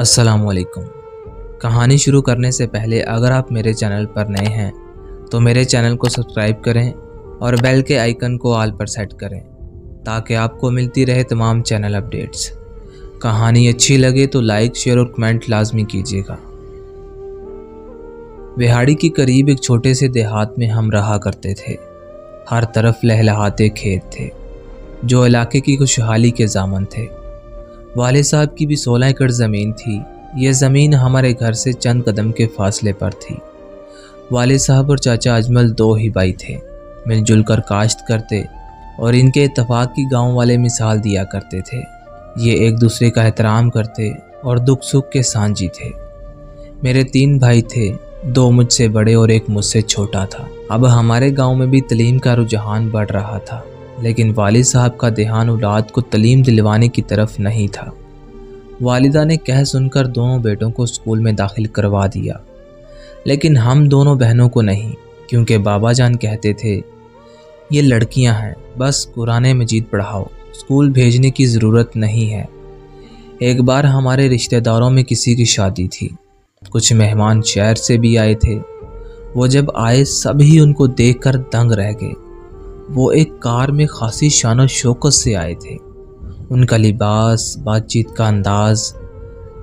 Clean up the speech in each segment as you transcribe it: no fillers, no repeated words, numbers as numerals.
अस्सलाम वालेकुम। कहानी शुरू करने से पहले अगर आप मेरे चैनल पर नए हैं तो मेरे चैनल को सब्सक्राइब करें और बेल के आइकन को ऑल पर सेट करें ताकि आपको मिलती रहे तमाम चैनल अपडेट्स। कहानी अच्छी लगे तो लाइक, शेयर और कमेंट लाजमी कीजिएगा। बिहाड़ी के करीब एक छोटे से देहात में हम रहा करते थे। हर तरफ लहलहाते खेत थे जो इलाके की खुशहाली के ज़ामन थे। वाले साहब की भी 16 एकड़ ज़मीन थी। यह ज़मीन हमारे घर से चंद कदम के फासले पर थी। वाले साहब और चाचा अजमल दो ही भाई थे, मिलजुल कर काश्त करते और इनके इत्तफाक की गांव वाले मिसाल दिया करते थे। ये एक दूसरे का एहतराम करते और दुख सुख के सांझी थे। मेरे 3 भाई थे, 2 मुझसे बड़े और एक मुझसे छोटा था। अब हमारे गांव में भी तलीम का रुझान बढ़ रहा था, लेकिन वालिद साहब का ध्यान औलाद को तलीम दिलवाने की तरफ नहीं था। वालिदा ने कह सुनकर दोनों बेटों को स्कूल में दाखिल करवा दिया, लेकिन हम दोनों बहनों को नहीं, क्योंकि बाबा जान कहते थे ये लड़कियां हैं, बस कुरान मजीद पढ़ाओ, स्कूल भेजने की ज़रूरत नहीं है। एक बार हमारे रिश्तेदारों में किसी की शादी थी। कुछ मेहमान शहर से भी आए थे। वो जब आए सभी उनको देखकर दंग रह गए। वो एक कार में खासी शान और शौकत से आए थे। उनका लिबास, बातचीत का अंदाज,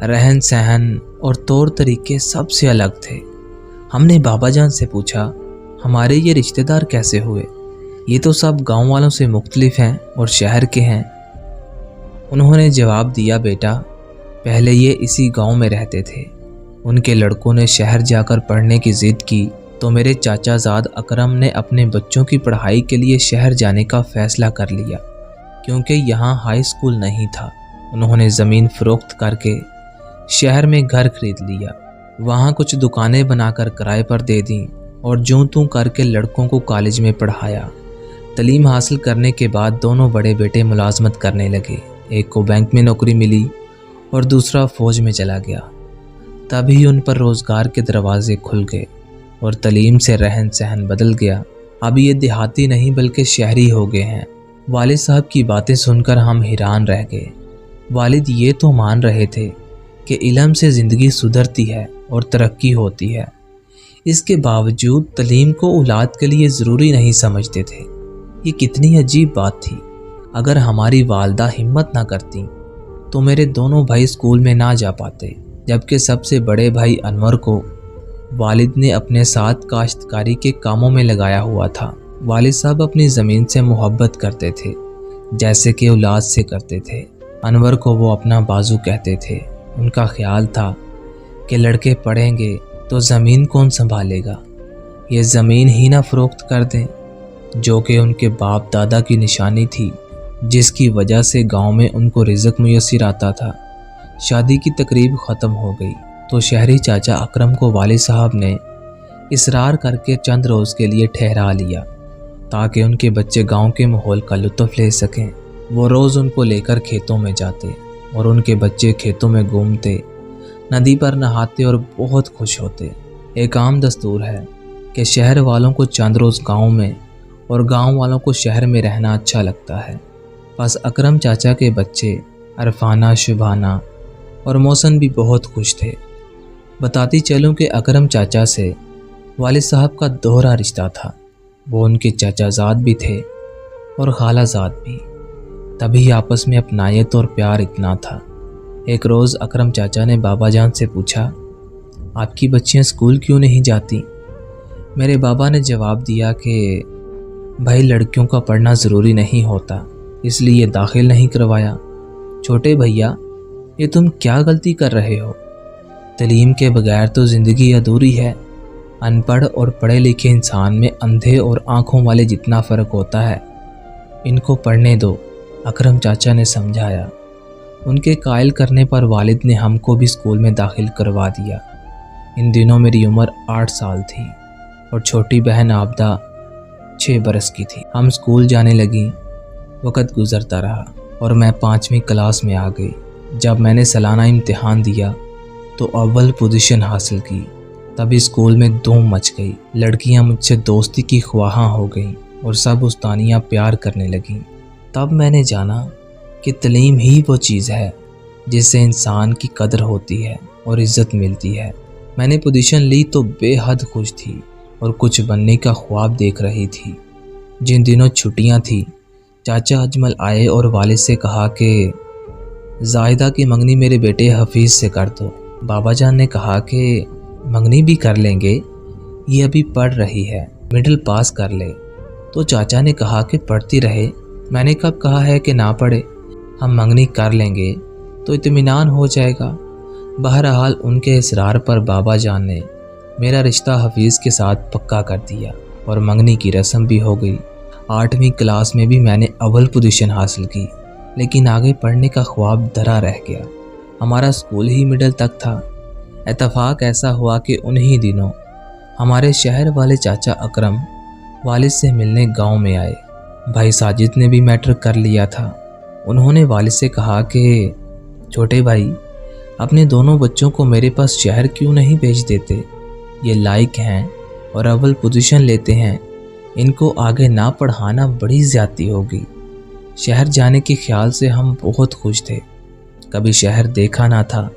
रहन सहन और तौर तरीके सबसे अलग थे। हमने बाबा जान से पूछा, हमारे ये रिश्तेदार कैसे हुए? ये तो सब गांव वालों से मुख्तलिफ हैं और शहर के हैं। उन्होंने जवाब दिया, बेटा पहले ये इसी गांव में रहते थे। उनके लड़कों ने शहर जाकर पढ़ने की ज़िद की तो मेरे चाचाजाद अकरम ने अपने बच्चों की पढ़ाई के लिए शहर जाने का फ़ैसला कर लिया, क्योंकि यहाँ हाई स्कूल नहीं था। उन्होंने ज़मीन फ़रोख्त करके शहर में घर खरीद लिया। वहाँ कुछ दुकानें बनाकर किराए पर दे दी और जूं तूं करके लड़कों को कॉलेज में पढ़ाया। तलीम हासिल करने के बाद दोनों बड़े बेटे मुलाजमत करने लगे। एक को बैंक में नौकरी मिली और दूसरा फ़ौज में चला गया। तभी उन पर रोज़गार के दरवाजे खुल गए और तलीम से रहन सहन बदल गया। अब ये देहाती नहीं बल्कि शहरी हो गए हैं। वालिद साहब की बातें सुनकर हम हैरान रह गए। वालिद ये तो मान रहे थे कि इल्म से ज़िंदगी सुधरती है और तरक्की होती है, इसके बावजूद तलीम को औलाद के लिए ज़रूरी नहीं समझते थे। ये कितनी अजीब बात थी। अगर हमारी वालदा हिम्मत ना करती तो मेरे दोनों भाई स्कूल में ना जा पाते, जबकि सबसे बड़े भाई अनवर को वालिद ने अपने साथ काश्तकारी के कामों में लगाया हुआ था। वालिद साहब अपनी ज़मीन से मोहब्बत करते थे, जैसे कि औलाद से करते थे। अनवर को वो अपना बाजू कहते थे। उनका ख्याल था कि लड़के पढ़ेंगे तो ज़मीन कौन संभालेगा, ये ज़मीन ही ना फ़रोख्त कर दें, जो कि उनके बाप दादा की निशानी थी, जिसकी वजह से गांव में उनको रिज़्क़ मुयस्सर आता था। शादी की तकरीब ख़त्म हो गई तो शहरी चाचा अकरम को वालिद साहब ने इसरार करके चंद रोज़ के लिए ठहरा लिया, ताकि उनके बच्चे गांव के माहौल का लुत्फ़ ले सकें। वो रोज़ उनको लेकर खेतों में जाते और उनके बच्चे खेतों में घूमते, नदी पर नहाते और बहुत खुश होते। एक आम दस्तूर है कि शहर वालों को चंद रोज़ गाँव में और गाँव वालों को शहर में रहना अच्छा लगता है। बस अकरम चाचा के बच्चे अरफाना, शुभाना और मौसन भी बहुत खुश थे। बताती चलूँ कि अकरम चाचा से वालिद साहब का दोहरा रिश्ता था। वो उनके चाचाजाद भी थे और खालाजाद भी, तभी आपस में अपनायत और प्यार इतना था। एक रोज़ अकरम चाचा ने बाबा जान से पूछा, आपकी बच्चियां स्कूल क्यों नहीं जाती? मेरे बाबा ने जवाब दिया कि भाई लड़कियों का पढ़ना ज़रूरी नहीं होता, इसलिए दाखिल नहीं करवाया। छोटे भैया, ये तुम क्या गलती कर रहे हो? तलीम के बगैर तो ज़िंदगी अधूरी है। अनपढ़ और पढ़े लिखे इंसान में अंधे और आँखों वाले जितना फ़र्क होता है। इनको पढ़ने दो, अकरम चाचा ने समझाया। उनके कायल करने पर वालिद ने हमको भी स्कूल में दाखिल करवा दिया। इन दिनों मेरी उम्र 8 साल थी और छोटी बहन आबदा 6 बरस की थी। हम स्कूल जाने लगी। वक़्त गुज़रता रहा और मैं 5वीं क्लास में आ गई। जब मैंने सालाना इम्तिहान दिया तो अव्वल पोजीशन हासिल की। तभी स्कूल में धूम मच गई। लड़कियां मुझसे दोस्ती की ख्वाहां हो गईं और सब उस्तानियां प्यार करने लगीं। तब मैंने जाना कि तलीम ही वो चीज़ है جس سے انسان کی قدر ہوتی ہے اور عزت ملتی ہے۔ میں نے پوزیشن لی تو بے حد خوش تھی اور کچھ بننے کا خواب دیکھ رہی تھی۔ جن دنوں چھٹیاں تھیں، چاچا اجمل آئے اور والد سے کہا کہ زاہدہ کی منگنی میرے بیٹے حفیظ سے کر دو۔ بابا جان نے کہا کہ منگنی بھی کر لیں گے، یہ ابھی پڑھ رہی ہے، مڈل پاس کر لے۔ تو چاچا نے کہا کہ پڑھتی رہے، میں نے کب کہا ہے کہ نہ پڑھے، ہم منگنی کر لیں گے تو اطمینان ہو جائے گا۔ بہرحال ان کے اصرار پر بابا جان نے میرا رشتہ حفیظ کے ساتھ پکا کر دیا اور منگنی کی رسم بھی ہو گئی۔ 8ویں کلاس میں بھی میں نے اول پوزیشن حاصل کی، لیکن آگے پڑھنے کا خواب دھرا رہ گیا۔ ہمارا اسکول ہی مڈل تک تھا۔ اتفاق ایسا ہوا کہ انہی دنوں ہمارے شہر والے چاچا اکرم والد سے ملنے گاؤں میں آئے۔ بھائی ساجد نے بھی میٹرک کر لیا تھا۔ انہوں نے والد سے کہا کہ چھوٹے بھائی، اپنے دونوں بچوں کو میرے پاس شہر کیوں نہیں بھیج دیتے؟ یہ لائق ہیں اور اول پوزیشن لیتے ہیں، ان کو آگے نہ پڑھانا بڑی زیادتی ہوگی۔ شہر جانے کے خیال سے ہم بہت خوش تھے، کبھی شہر دیکھا نہ تھا۔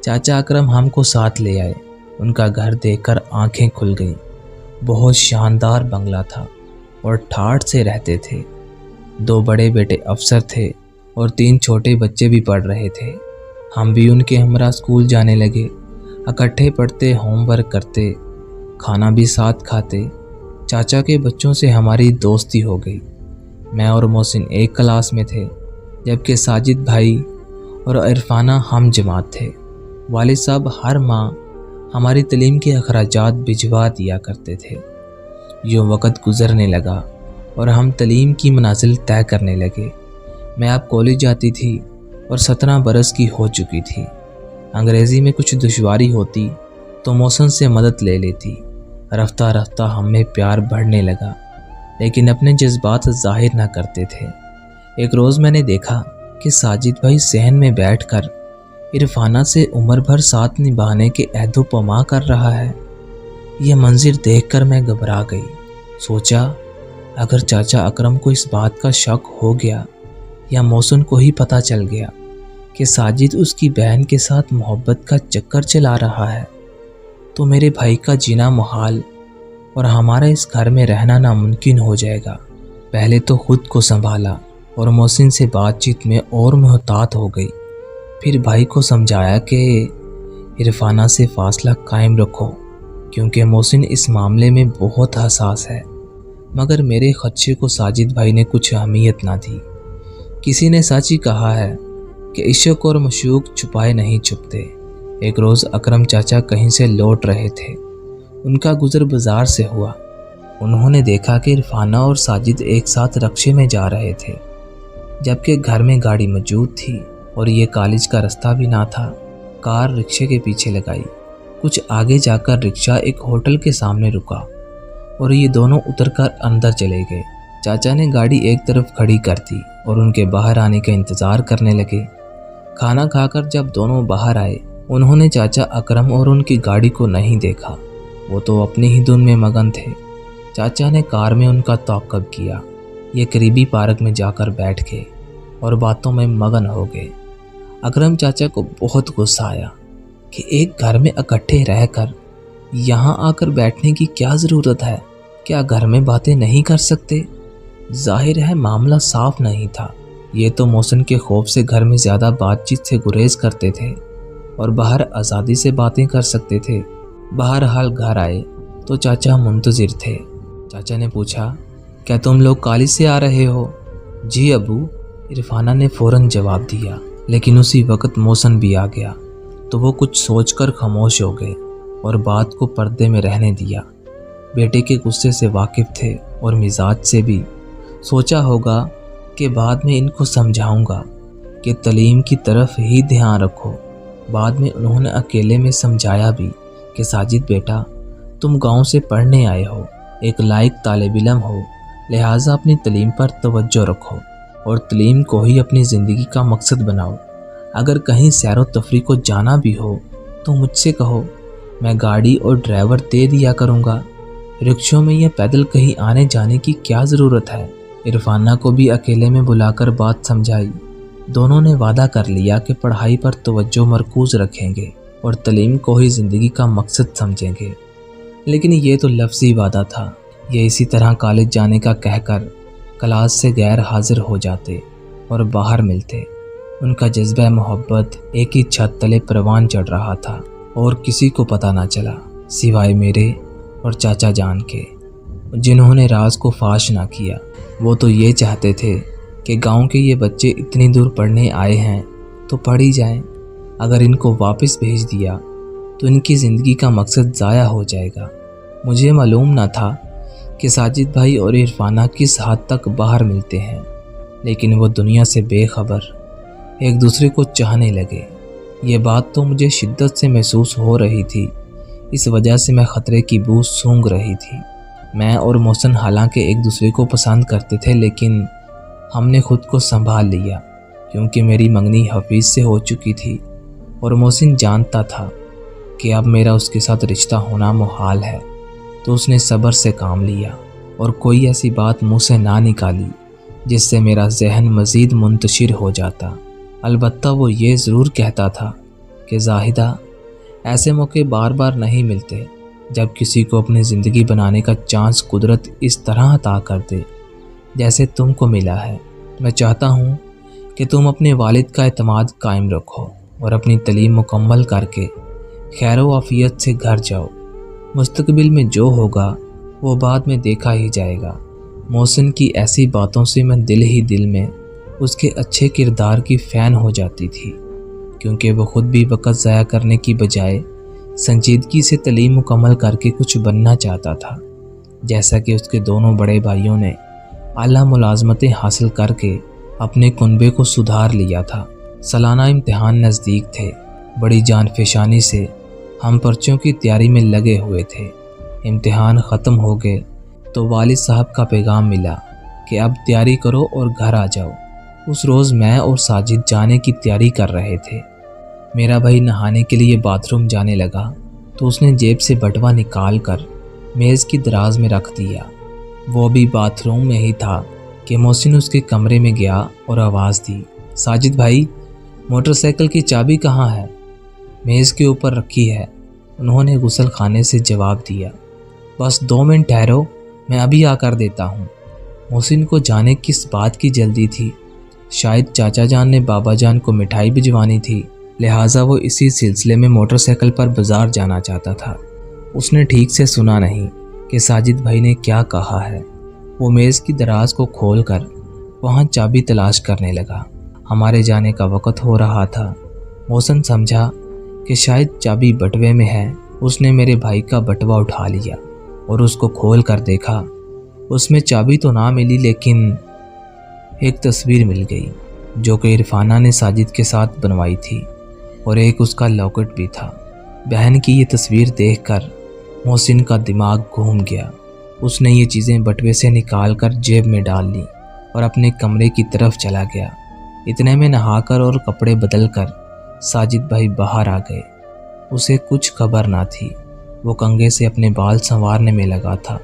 چاچا اکرم ہم کو ساتھ لے آئے۔ ان کا گھر دیکھ کر آنکھیں کھل گئیں۔ بہت شاندار بنگلہ تھا اور ٹھاٹھ سے رہتے تھے۔ 2 بڑے بیٹے افسر تھے اور 3 چھوٹے بچے بھی پڑھ رہے تھے۔ ہم بھی ان کے ہمراہ اسکول جانے لگے، اکٹھے پڑھتے، ہوم ورک کرتے، کھانا بھی ساتھ کھاتے۔ چاچا کے بچوں سے ہماری دوستی ہو گئی۔ میں اور محسن ایک کلاس میں تھے، جبکہ ساجد بھائی اور عرفانہ ہم جماعت تھے۔ والد صاحب ہر ماہ ہماری تعلیم کے اخراجات بھجوا دیا کرتے تھے۔ یوں وقت گزرنے لگا اور ہم تعلیم کی منازل طے کرنے لگے۔ میں اب کالج جاتی تھی اور 17 برس کی ہو چکی تھی۔ انگریزی میں کچھ دشواری ہوتی تو محسن سے مدد لے لیتی۔ رفتہ رفتہ ہم میں پیار بڑھنے لگا، لیکن اپنے جذبات ظاہر نہ کرتے تھے۔ ایک روز میں نے دیکھا کہ ساجد بھائی صحن میں بیٹھ کر عرفانہ سے عمر بھر ساتھ نبھانے کے عہد و پیما کر رہا ہے۔ یہ منظر دیکھ کر میں گھبرا گئی۔ سوچا اگر چاچا اکرم کو اس بات کا شک ہو گیا یا محسن کو ہی پتہ چل گیا کہ ساجد اس کی بہن کے ساتھ محبت کا چکر چلا رہا ہے تو میرے بھائی کا جینا محال اور ہمارا اس گھر میں رہنا ناممکن ہو جائے گا۔ پہلے تو خود کو سنبھالا اور محسن سے بات چیت میں اور محتاط ہو گئی۔ پھر بھائی کو سمجھایا کہ عرفانہ سے فاصلہ قائم رکھو، کیونکہ محسن اس معاملے میں بہت حساس ہے۔ مگر میرے خدشے کو ساجد بھائی نے کچھ اہمیت نہ دی۔ کسی نے سچ ہی کہا ہے کہ عشق اور مشوق چھپائے نہیں چھپتے۔ ایک روز اکرم چاچا کہیں سے لوٹ رہے تھے۔ ان کا گزر بازار سے ہوا۔ انہوں نے دیکھا کہ عرفانہ اور ساجد ایک ساتھ رکشے میں جا رہے تھے، جبکہ گھر میں گاڑی موجود تھی اور یہ کالج کا رستہ بھی نہ تھا۔ کار رکشے کے پیچھے لگائی۔ کچھ آگے جا کر رکشہ ایک ہوٹل کے سامنے رکا اور یہ دونوں اتر کر اندر چلے گئے۔ چاچا نے گاڑی ایک طرف کھڑی کر دی اور ان کے باہر آنے کا انتظار کرنے لگے۔ کھانا کھا کر جب دونوں باہر آئے، انہوں نے چاچا اکرم اور ان کی گاڑی کو نہیں دیکھا۔ وہ تو اپنی ہی دھن میں مگن تھے۔ چاچا نے کار میں ان کا تعاقب کیا۔ یہ قریبی پارک میں جا کر بیٹھ گئے اور باتوں میں مگن ہو گئے۔ اکرم چاچا کو بہت غصہ آیا کہ ایک گھر میں اکٹھے رہ کر یہاں آ کر بیٹھنے کی کیا ضرورت ہے؟ کیا گھر میں باتیں نہیں کر سکتے؟ ظاہر ہے معاملہ صاف نہیں تھا۔ یہ تو محسن کے خوف سے گھر میں زیادہ بات چیت سے گریز کرتے تھے اور باہر آزادی سے باتیں کر سکتے تھے۔ بہرحال گھر آئے تو چاچا منتظر تھے۔ چاچا نے پوچھا، کیا تم لوگ کالج سے آ رہے ہو؟ جی ابو، عرفانہ نے فوراً جواب دیا۔ لیکن اسی وقت محسن بھی آ گیا تو وہ کچھ سوچ کر خاموش ہو گئے اور بات کو پردے میں رہنے دیا۔ بیٹے کے غصے سے واقف تھے اور مزاج سے بھی۔ سوچا ہوگا کہ بعد میں ان کو سمجھاؤں گا کہ تعلیم کی طرف ہی دھیان رکھو۔ بعد میں انہوں نے اکیلے میں سمجھایا بھی کہ ساجد بیٹا، تم گاؤں سے پڑھنے آئے ہو، ایک لائق طالب علم ہو، لہٰذا اپنی تعلیم پر توجہ رکھو اور تعلیم کو ہی اپنی زندگی کا مقصد بناؤ۔ اگر کہیں سیر و تفریح کو جانا بھی ہو تو مجھ سے کہو، میں گاڑی اور ڈرائیور دے دیا کروں گا۔ رکشوں میں یا پیدل کہیں آنے جانے کی کیا ضرورت ہے؟ عرفانہ کو بھی اکیلے میں بلا کر بات سمجھائی दोनों ने वादा कर लिया कि पढ़ाई पर तवज्जो मरकूज रखेंगे और तालीम को ही ज़िंदगी का मकसद समझेंगे। लेकिन ये तो लफ्ज़ी वादा था। ये इसी तरह कॉलेज जाने का कहकर क्लास से गैर हाजिर हो जाते और बाहर मिलते। उनका जज्बा मोहब्बत एक ही छत तले परवान चढ़ रहा था और किसी को पता ना चला सिवाय मेरे और चाचा जान के, जिन्होंने राज को फाश ना किया। वो तो ये चाहते थे कि गांव के ये बच्चे इतनी दूर पढ़ने आए हैं तो पढ़ ही जाएं। अगर इनको वापस भेज दिया तो इनकी ज़िंदगी का मकसद ज़ाया हो जाएगा। मुझे मालूम ना था कि साजिद भाई और इरफाना किस हद तक बाहर मिलते हैं, लेकिन वो दुनिया से बेखबर एक दूसरे को चाहने लगे। ये बात तो मुझे शिद्दत से महसूस हो रही थी। इस वजह से मैं ख़तरे की बू सूंघ रही थी। मैं और मोहसिन हालांकि एक दूसरे को पसंद करते थे, लेकिन हमने खुद को संभाल लिया क्योंकि मेरी मंगनी हफीज़ से हो चुकी थी और मोहसिन जानता था कि अब मेरा उसके साथ रिश्ता होना मुहाल है। तो उसने सब्र से काम लिया और कोई ऐसी बात मुँह से ना निकाली जिससे मेरा जहन मज़ीद मुंतशिर हो जाता। अलबत्ता वो ये ज़रूर कहता था कि ज़ाहिदा, ऐसे मौके बार बार नहीं मिलते जब किसी को अपनी ज़िंदगी बनाने का चांस कुदरत इस तरह अता कर दे जैसे तुमको मिला है। मैं चाहता हूँ कि तुम अपने वालिद का एतमाद कायम रखो और अपनी तालीम मुकम्मल करके खैर व आफियत से घर जाओ। मुस्तकबिल में जो होगा वो बाद में देखा ही जाएगा। मोहसिन की ऐसी बातों से मैं दिल ही दिल में उसके अच्छे किरदार की फ़ैन हो जाती थी, क्योंकि वो ख़ुद भी वक़्त ज़ाया करने की बजाय संजीदगी से तालीम मुकम्मल करके कुछ बनना चाहता था। जैसा कि उसके दोनों बड़े भाइयों ने आला मुलाजमतें हासिल करके अपने कुनबे को सुधार लिया था। सालाना इम्तिहान नज़दीक थे। बड़ी जानफेशानी से हम पर्चों की तैयारी में लगे हुए थे। इम्तिहान ख़त्म हो गए तो वालिद साहब का पैगाम मिला कि अब तैयारी करो और घर आ जाओ। उस रोज़ मैं और साजिद जाने की तैयारी कर रहे थे। मेरा भाई नहाने के लिए बाथरूम जाने लगा तो उसने जेब से बटवा निकाल कर मेज़ की दराज में रख दिया। वो भी बाथरूम में ही था कि मोहसिन उसके कमरे में गया और आवाज़ दी, साजिद भाई, मोटरसाइकिल की चाबी कहाँ है? मेज़ के ऊपर रखी है, उन्होंने गुसल खाने से जवाब दिया। बस 2 मिनट ठहरो, मैं अभी आकर देता हूँ। मोहसिन को जाने किस बात की जल्दी थी। शायद चाचा जान ने बाबा जान को मिठाई भिजवानी थी, लिहाजा वो इसी सिलसिले में मोटरसाइकिल पर बाज़ार जाना चाहता था। उसने ठीक से सुना नहीं कि साजिद भाई ने क्या कहा है। वो मेज़ की दराज को खोलकर वहाँ चाबी तलाश करने लगा। हमारे जाने का वक़्त हो रहा था। मोहसिन समझा कि शायद चाबी बटवे में है। उसने मेरे भाई का बटवा उठा लिया और उसको खोल कर देखा। उसमें चाबी तो ना मिली, लेकिन एक तस्वीर मिल गई जो कि इरफाना ने साजिद के साथ बनवाई थी और एक उसका लॉकेट भी था। बहन की ये तस्वीर देखकर मोहसिन का दिमाग घूम गया। उसने ये चीज़ें बटवे से निकाल कर जेब में डाल ली और अपने कमरे की तरफ चला गया। इतने में नहाकर और कपड़े बदल कर साजिद भाई बाहर आ गए। उसे कुछ खबर ना थी। वो कंघे से अपने बाल संवारने में लगा था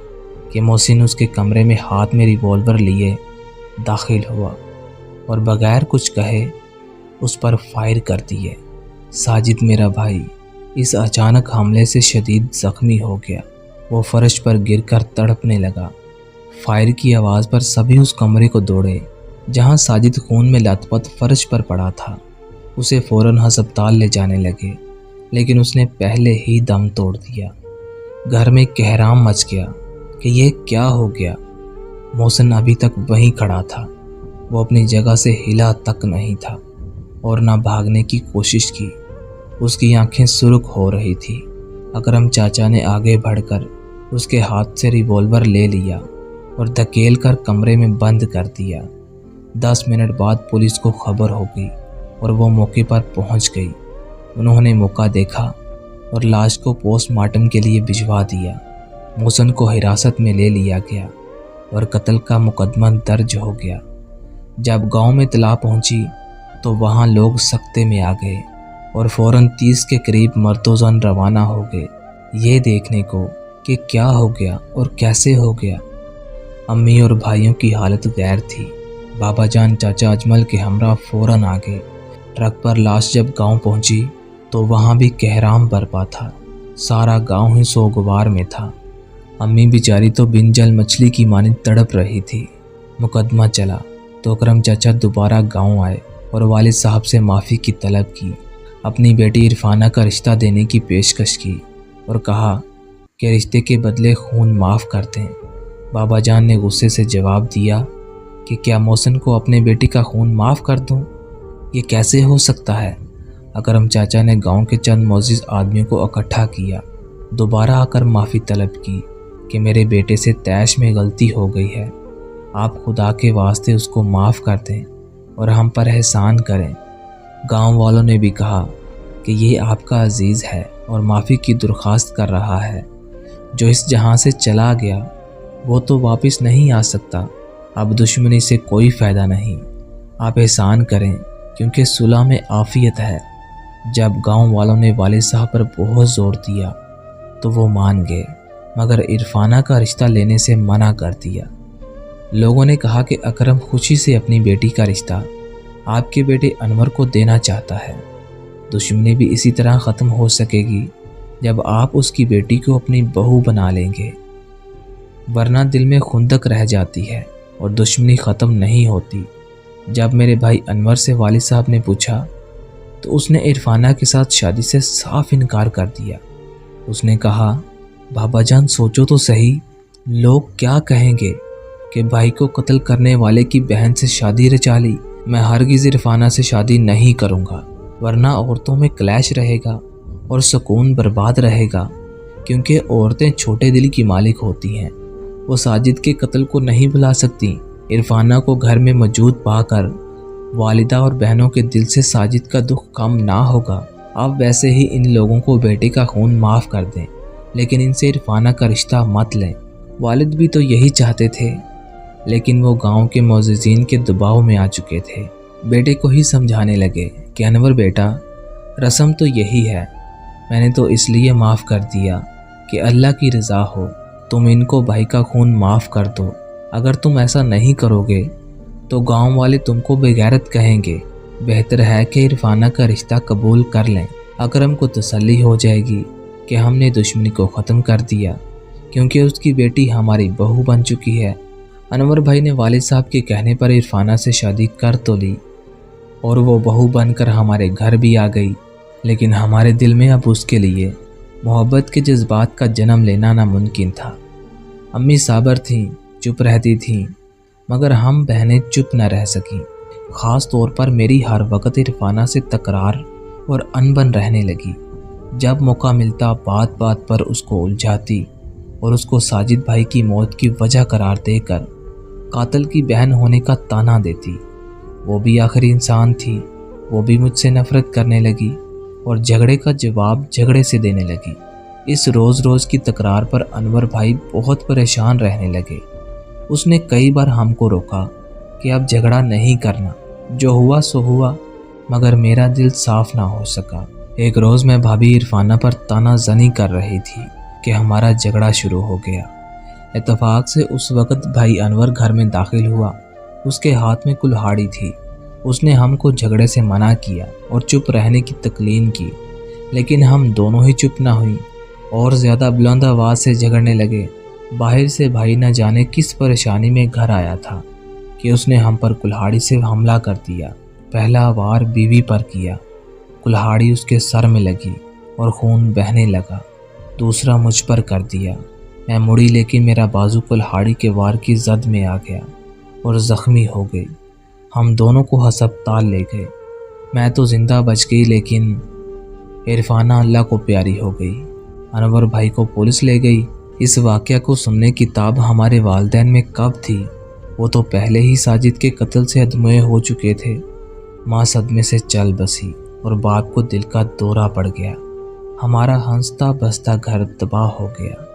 कि मोहसिन उसके कमरे में हाथ में रिवॉल्वर लिए दाखिल हुआ और बगैर कुछ कहे उस पर फायर कर दिए। साजिद मेरा भाई इस अचानक हमले से शदीद ज़ख्मी हो गया। वो फर्श पर गिरकर तड़पने लगा। फायर की आवाज़ पर सभी उस कमरे को दौड़े जहां साजिद खून में लथपथ फर्श पर पड़ा था। उसे फ़ौरन हस्पताल ले जाने लगे, लेकिन उसने पहले ही दम तोड़ दिया। घर में कहराम मच गया कि ये क्या हो गया। मोहसिन अभी तक वहीं खड़ा था। वो अपनी जगह से हिला तक नहीं था और ना भागने की कोशिश की। उसकी आंखें सुर्ख हो रही थी। अकरम चाचा ने आगे बढ़कर उसके हाथ से रिवॉल्वर ले लिया और धकेल कर कमरे में बंद कर दिया। 10 मिनट बाद पुलिस को खबर हो गई और वो मौके पर पहुंच गई। उन्होंने मौका देखा और लाश को पोस्टमार्टम के लिए भिजवा दिया। मोहसिन को हिरासत में ले लिया गया और कत्ल का मुकदमा दर्ज हो गया। जब गांव में इत्तला पहुंची तो वहां लोग सख्ते में आ गए और फ़ौरन 30 के करीब मर्दोज़न रवाना हो गए, ये देखने को कि क्या हो गया और कैसे हो गया। अम्मी और भाइयों की हालत गैर थी। बाबा जान चाचा अजमल के हमरा फौरन आ गए। ट्रक पर लाश जब गांव पहुंची तो वहां भी कहराम बरपा था। सारा गांव ही सोगवार में था। अम्मी बेचारी तो बिन जल मछली की मानी तड़प रही थी। मुकदमा चला तो अकरम चाचा दोबारा गांव आए और वालिद साहब से माफ़ी की तलब की। अपनी बेटी इरफाना का रिश्ता देने की पेशकश की और कहा कि रिश्ते के बदले खून माफ़ कर दें। बाबा जान ने गुस्से से जवाब दिया कि क्या मोहसिन को अपने बेटी का खून माफ़ कर दूं? ये कैसे हो सकता है? अकरम चाचा ने गांव के चंद मोअज़्ज़िज़ आदमियों को इकट्ठा किया, दोबारा आकर माफ़ी तलब की कि मेरे बेटे से तैश में गलती हो गई है, आप खुदा के वास्ते उसको माफ़ कर दें और हम पर एहसान करें। गांव वालों ने भी कहा कि ये आपका अजीज़ है और माफ़ी की दरख्वास्त कर रहा है। जो इस जहां से चला गया वो तो वापस नहीं आ सकता। अब दुश्मनी से कोई फ़ायदा नहीं। आप एहसान करें क्योंकि सुलह में आफियत है। जब गांव वालों ने वालिद साहब पर बहुत ज़ोर दिया तो वो मान गए, मगर इरफाना का रिश्ता लेने से मना कर दिया। लोगों ने कहा कि अकरम खुशी से अपनी बेटी का रिश्ता आपके बेटे अनवर को देना चाहता है। दुश्मनी भी इसी तरह ख़त्म हो सकेगी जब आप उसकी बेटी को अपनी बहू बना लेंगे, वरना दिल में खुंदक रह जाती है और दुश्मनी ख़त्म नहीं होती। जब मेरे भाई अनवर से वालिद साहब ने पूछा तो उसने इरफाना के साथ शादी से साफ इनकार कर दिया। उसने कहा, बाबा जान सोचो तो सही, लोग क्या कहेंगे कि भाई को कत्ल करने वाले की बहन से शादी रचा ली। मैं हरगिज़ इरफाना से शादी नहीं करूँगा, वरना औरतों में क्लैश रहेगा और सुकून बर्बाद रहेगा, क्योंकि औरतें छोटे दिल की मालिक होती हैं। वो साजिद के कत्ल को नहीं भुला सकती। इरफाना को घर में मौजूद पाकर वालिदा और बहनों के दिल से साजिद का दुख कम ना होगा। आप वैसे ही इन लोगों को बेटे का खून माफ़ कर दें, लेकिन इनसे इरफाना का रिश्ता मत लें। वालिद भी तो यही चाहते थे, लेकिन वो गांव के मुअज़्ज़िज़ीन के दबाव में आ चुके थे। बेटे को ही समझाने लगे कि अनवर बेटा, रस्म तो यही है, मैंने तो इसलिए माफ़ कर दिया कि अल्लाह की रज़ा हो। तुम इनको भाई का खून माफ़ कर दो। अगर तुम ऐसा नहीं करोगे तो गांव वाले तुमको बेगैरत कहेंगे। बेहतर है कि इरफाना का रिश्ता कबूल कर लें। अकरम को तसल्ली हो जाएगी कि हमने दुश्मनी को ख़त्म कर दिया, क्योंकि उसकी बेटी हमारी बहू बन चुकी है। अनवर भाई ने वालिद साहब के कहने पर इरफाना से शादी कर तो ली और वो बहू बनकर हमारे घर भी आ गई, लेकिन हमारे दिल में अब उसके लिए मोहब्बत के जज्बात का जन्म लेना नामुमकिन था। अम्मी साबर थीं, चुप रहती थीं, मगर हम बहनें चुप न रह सकीं। ख़ास तौर पर मेरी हर वक्त इरफाना से तकरार और अनबन रहने लगी। जब मौका मिलता बात बात पर उसको उलझाती और उसको साजिद भाई की मौत की वजह करार देकर कातिल की बहन होने का ताना देती। वो भी आखिरी इंसान थी, वो भी मुझसे नफ़रत करने लगी और झगड़े का जवाब झगड़े से देने लगी। इस रोज़ रोज़ की तकरार पर अनवर भाई बहुत परेशान रहने लगे। उसने कई बार हमको रोका कि अब झगड़ा नहीं करना, जो हुआ सो हुआ, मगर मेरा दिल साफ ना हो सका। एक रोज़ मैं भाभी इरफाना पर तानाज़नी कर रही थी कि हमारा झगड़ा शुरू हो गया। इत्तेफाक से उस वक़्त भाई अनवर घर में दाखिल हुआ। उसके हाथ में कुल्हाड़ी थी। उसने हमको झगड़े से मना किया और चुप रहने की तकलीन की, लेकिन हम दोनों ही चुप ना हुई और ज़्यादा बुलंद आवाज़ से झगड़ने लगे। बाहर से भाई न जाने किस परेशानी में घर आया था कि उसने हम पर कुल्हाड़ी से हमला कर दिया। पहला वार बीवी पर किया, कुल्हाड़ी उसके सर में लगी और खून बहने लगा। दूसरा मुझ पर कर दिया। मैं मुड़ी, लेकिन मेरा बाजू कुल्हाड़ी के वार की जद में आ गया और ज़ख्मी हो गई। हम दोनों को हस्पताल ले गए। मैं तो ज़िंदा बच गई, लेकिन इरफाना अल्लाह को प्यारी हो गई। अनवर भाई को पुलिस ले गई। इस वाक़या को सुनने की ताब हमारे वालिदैन में कब थी? वो तो पहले ही साजिद के कत्ल से अदमुए हो चुके थे। माँ सदमे से चल बसी और बाप को दिल का दौरा पड़ गया। हमारा हंसता बसता घर तबाह हो गया।